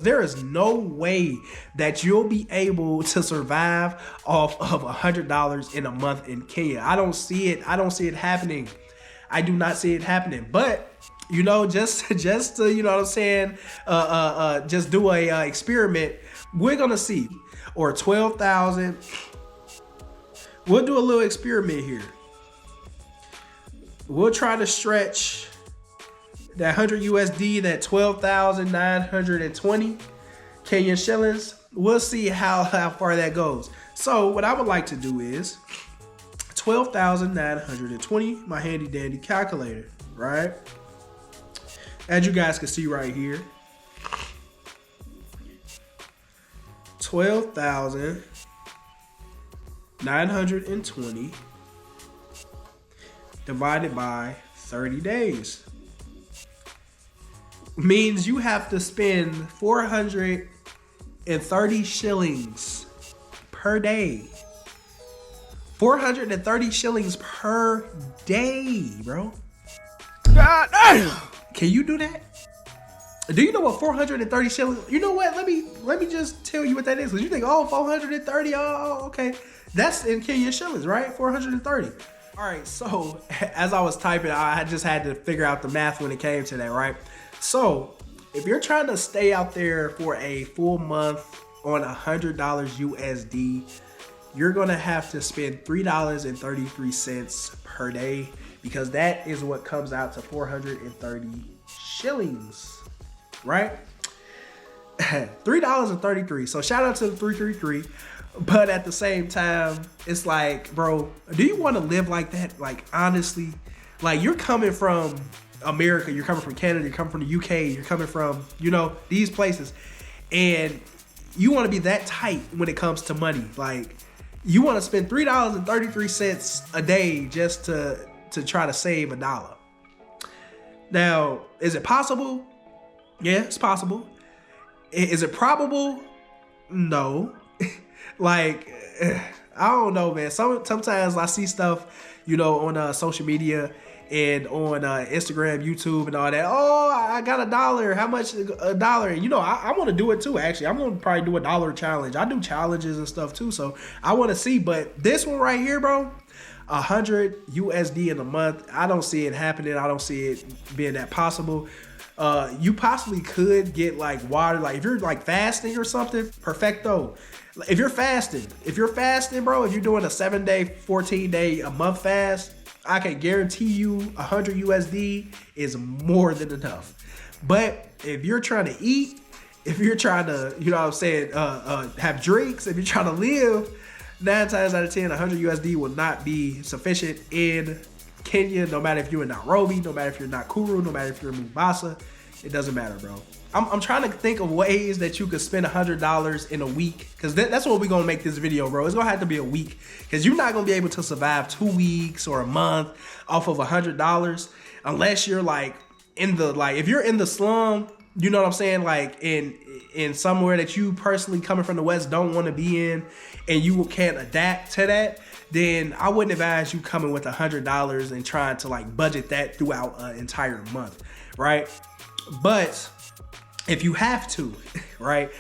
There is no way that you'll be able to survive off of $100 in a month in Kenya. I don't see it. I don't see it happening. I do not see it happening. But you know, just to, you know what I'm saying, just do a experiment. We're gonna see, or 12,000. We'll do a little experiment here. We'll try to stretch that 100 USD, that 12,920 Kenyan shillings. We'll see how far that goes. So what I would like to do is 12,920, my handy dandy calculator, right? As you guys can see right here, 12,920 divided by 30 days means you have to spend 430 shillings per day. 430 shillings per day, bro. God damn. Can you do that? Do you know what 430 shillings? You know what? Let me just tell you what that is. Cause you think, oh, 430. Oh, okay. That's in Kenyan shillings, right? 430. All right. So as I was typing, I just had to figure out the math when it came to that, right? So if you're trying to stay out there for a full month on $100 USD, you're gonna have to spend $3.33 per day, because that is what comes out to 430 shillings, right? $3.33. So shout out to the 333. But at the same time, it's like, bro, do you want to live like that? Like, honestly, like, you're coming from America, you're coming from Canada, you're coming from the UK, you're coming from, you know, these places, and you want to be that tight when it comes to money. Like, you want to spend $3.33 a day just to try to save $1. Now, is it possible? Yeah, it's possible. Is it probable? No. Like, I don't know, man. Sometimes I see stuff, you know, on social media and on Instagram, YouTube, and all that. Oh, I got $1. How much? $1. You know, I want to do it too. Actually, I'm gonna probably do a $1 challenge. I do challenges and stuff too, so I want to see. But this one right here, bro, 100 USD in a month. I don't see it happening. I don't see it being that possible. You possibly could get like water, like if you're like fasting or something, perfecto. If you're fasting, bro, if you're doing a 7-day, 14-day, a month fast, I can guarantee you 100 USD is more than enough. But if you're trying to eat, if you're trying to, you know what I'm saying, have drinks, if you're trying to live, 9 times out of 10, 100 USD will not be sufficient in Kenya, no matter if you're in Nairobi, no matter if you're in Nakuru, no matter if you're in Mombasa. It doesn't matter, bro. I'm trying to think of ways that you could spend $100 in a week, because that's what we're going to make this video, bro. It's going to have to be a week, because you're not going to be able to survive 2 weeks or a month off of $100 unless you're like in the, like, if you're in the slum, you know what I'm saying, like in somewhere that you personally coming from the West don't want to be in, and you can't adapt to that, then I wouldn't advise you coming with $100 and trying to like budget that throughout an entire month, right? But if you have to, right?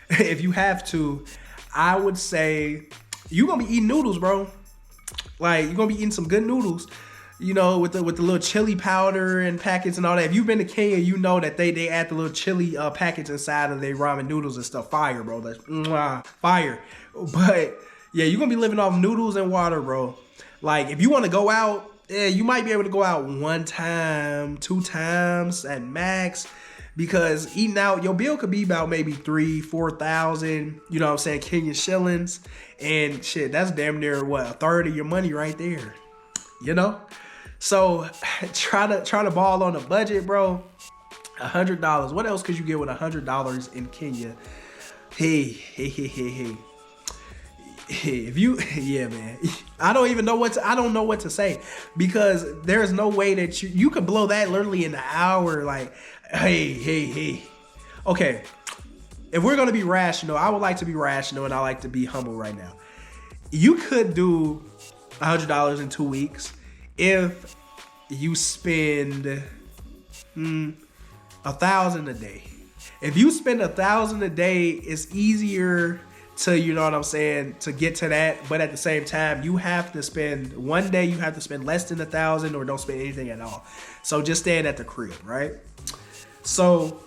If you have to, I would say you're gonna be eating noodles, bro. Like, you're gonna be eating some good noodles, you know, with the little chili powder and packets and all that. If you've been to Kenya, you know that they add the little chili packets inside of their ramen noodles and stuff. Fire, bro. That's fire. But yeah, you're gonna be living off noodles and water, bro. Like, if you want to go out, yeah, you might be able to go out 1 time, 2 times at max, because eating out, your bill could be about maybe 3,000-4,000, you know what I'm saying, Kenyan shillings, and shit, that's damn near what, 1/3 of your money right there, you know? So try to ball on a budget, bro. $100. What else could you get with $100 in Kenya? Hey. If you, yeah, man, I don't know what to say, because there's no way that you could blow that literally in an hour. Like, hey. Okay, if we're gonna be rational, I would like to be rational, and I like to be humble right now. You could do $100 in 2 weeks if you spend 1,000 a day. If you spend 1,000 a day, it's easier to, you know what I'm saying, to get to that. But at the same time, you have to spend one day, you have to spend less than 1,000 or don't spend anything at all. So just staying at the crib, right? So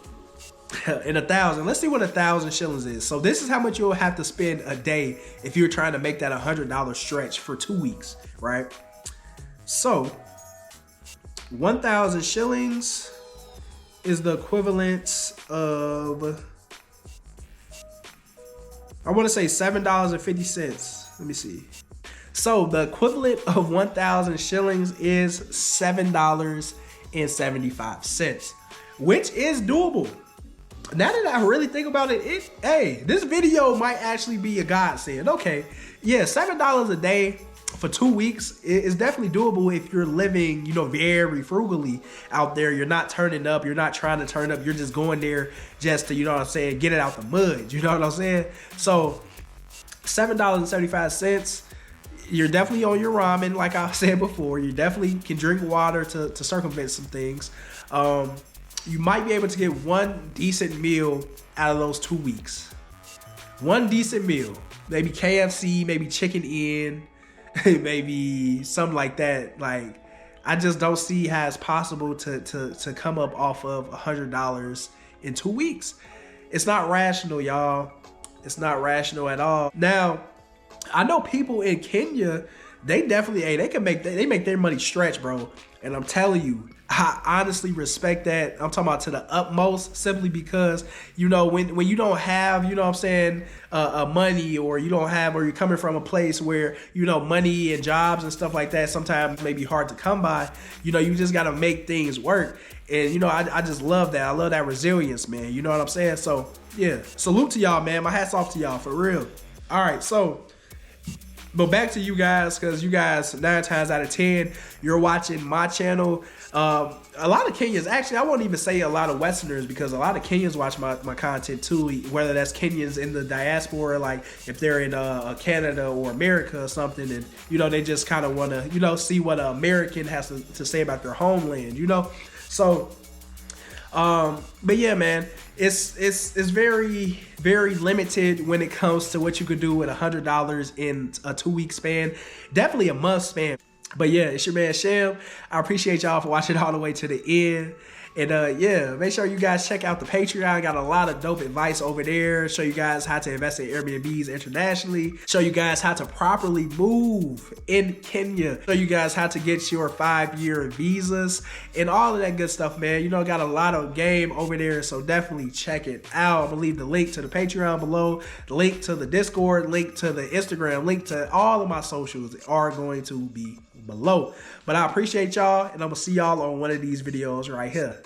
in 1,000, let's see what 1,000 shillings is. So this is how much you'll have to spend a day if you're trying to make that $100 stretch for 2 weeks, right? So 1,000 shillings is the equivalent of, I want to say $7.50. Let me see. So the equivalent of 1,000 shillings is $7.75, which is doable. Now that I really think about it, hey, this video might actually be a godsend. Okay, yeah, $7 a day for 2 weeks is definitely doable if you're living, you know, very frugally out there. You're not turning up. You're not trying to turn up. You're just going there just to, you know what I'm saying, get it out the mud. You know what I'm saying? So $7.75. You're definitely on your ramen, like I said before. You definitely can drink water to circumvent some things. You might be able to get one decent meal out of those 2 weeks. One decent meal. Maybe KFC, maybe Chicken Inn, maybe something like that. Like, I just don't see how it's possible to come up off of $100 in 2 weeks. It's not rational, y'all. It's not rational at all. Now, I know people in Kenya, they definitely, hey, they make their money stretch, bro. And I'm telling you, I honestly respect that. I'm talking about to the utmost, simply because, you know, when you don't have, you know what I'm saying, money, or you don't have, or you're coming from a place where, you know, money and jobs and stuff like that sometimes may be hard to come by. You know, you just got to make things work. And, you know, I just love that. I love that resilience, man. You know what I'm saying? So, yeah, salute to y'all, man. My hat's off to y'all, for real. All right, so, but back to you guys, because you guys, 9 times out of 10, you're watching my channel. A lot of Kenyans, actually, I won't even say a lot of Westerners, because a lot of Kenyans watch my content too, whether that's Kenyans in the diaspora, like if they're in Canada or America or something, and, you know, they just kind of want to, you know, see what an American has to say about their homeland, you know? So, but yeah, man, it's very, very limited when it comes to what you could do with $100 in a 2 week span. Definitely a must span. But yeah, it's your man Sham. I appreciate y'all for watching all the way to the end. And yeah, make sure you guys check out the Patreon. I got a lot of dope advice over there. Show you guys how to invest in Airbnbs internationally. Show you guys how to properly move in Kenya. Show you guys how to get your 5-year visas and all of that good stuff, man. You know, got a lot of game over there, so definitely check it out. I'm gonna leave the link to the Patreon below, the link to the Discord, link to the Instagram, link to all of my socials are going to be below. But I appreciate y'all, and I'm gonna see y'all on one of these videos right here.